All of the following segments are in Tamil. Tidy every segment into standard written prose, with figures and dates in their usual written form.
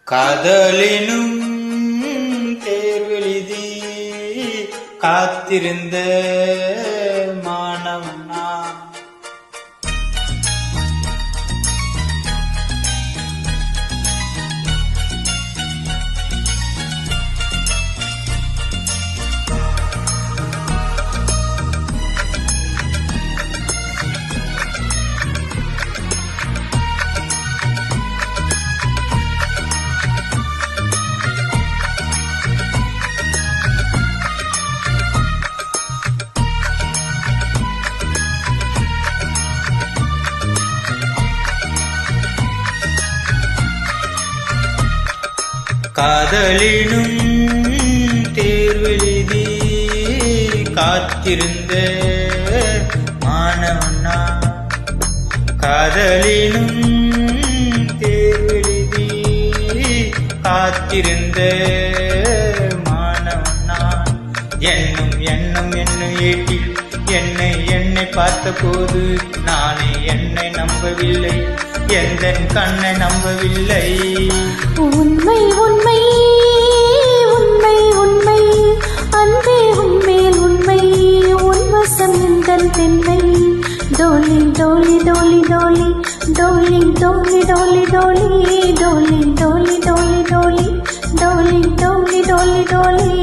காதலினும் தேர்வெழுதி காத்திருந்த மாணவனா காதலினும் தேர்வெழுதி காத்திருந்த மாணவனா காதலினும் தேர்வெழுதி காத்திருந்த மாணவனா என்னும் ஏட்டில் என்னை பார்த்த போது நானே என்னை நம்பவில்லை எந்த கண்ணை நம்பவில்லை உண்மை உண்மை உண்மை உண்மை அன்பே உண்மையில் உண்மை உன்வசம் எந்தன் பெண்மை டோலி டோலி டோலி டோலி டோலி டோலி டோலி டோலி டோலி டோலி டோலி டோலி டோலி டோலி டோலி டோலி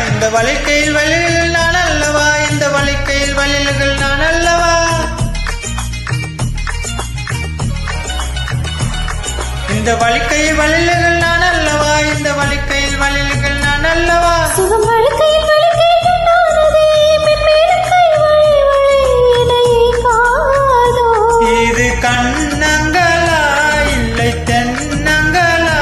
இந்த வலிக்கையில் வழிகள் நான் அல்லவா இந்த வலிக்கையில் வழிகள் நான் அல்லவா இந்த வலிக்கையில் வழிகள் நான் அல்லவா இந்த வலிக்கையில் வழிகள் நான் அல்லவா சுகம் வலிக்கையில் வலிக்கையில் நானதே மென்மேலுக்கை வழி வழி காதோ இது கண்ணங்களா இல்லை தென்னங்களா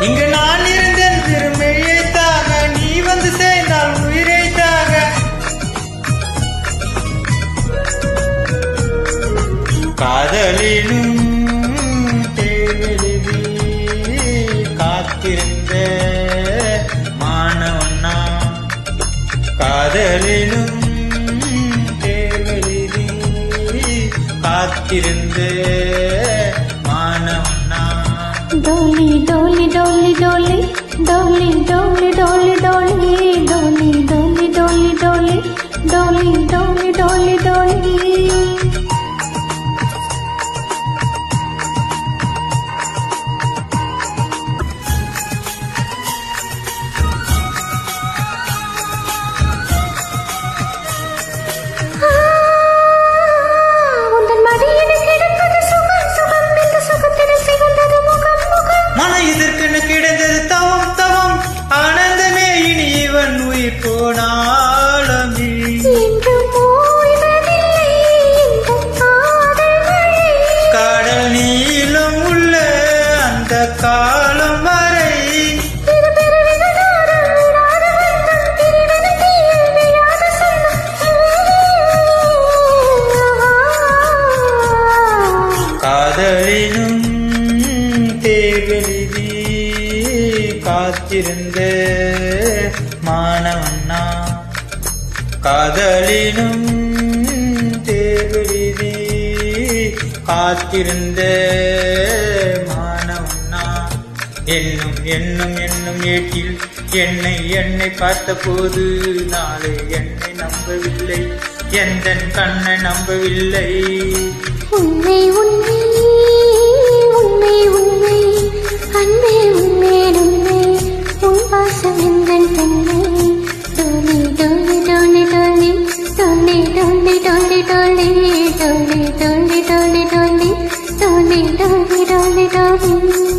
இங்கு நான் இருந்தேன் திருமையைத்தாக நீ வந்து சேர்ந்தால் உயிரைத்தாக காதலினும் தேர்வெழுதி காத்திருந்த மாணவனா காதலினும் தேர்வெழுதி காத்திருந்த மாணவனா डोली डोली डोली डोली डोली डोली डोली डोली डोली डोली डोली डोली डोली डोली डोली डोली இதற்கென கிடைத்தது தவம் தவம் ஆனந்தமே இனி இவன் உயிர் போனாலுமே காடல் நீளம் உள்ள அந்த காலம் வரை காதலினும் தேர்வெழுதி காத்திருந்த மாணவனா காதலினும் தேர்வெழுதி காத்திருந்த மாணவனா என்னும் ஏட்டில் என்னை பார்த்த போது நாளை என்னை நம்பவில்லை எந்த கண்ணை நம்பவில்லை உண்மை உண்மை உண்மை உண்மை அன்பே உண்மை உண்மை உன் வாசம் எந்தன் பெண்மை டோலி டோலி டோலி டோலி டோலி டோலி டோலி டோலி டோலி டோலி டோலி டோலி டோலி டோலி டோலி டோலி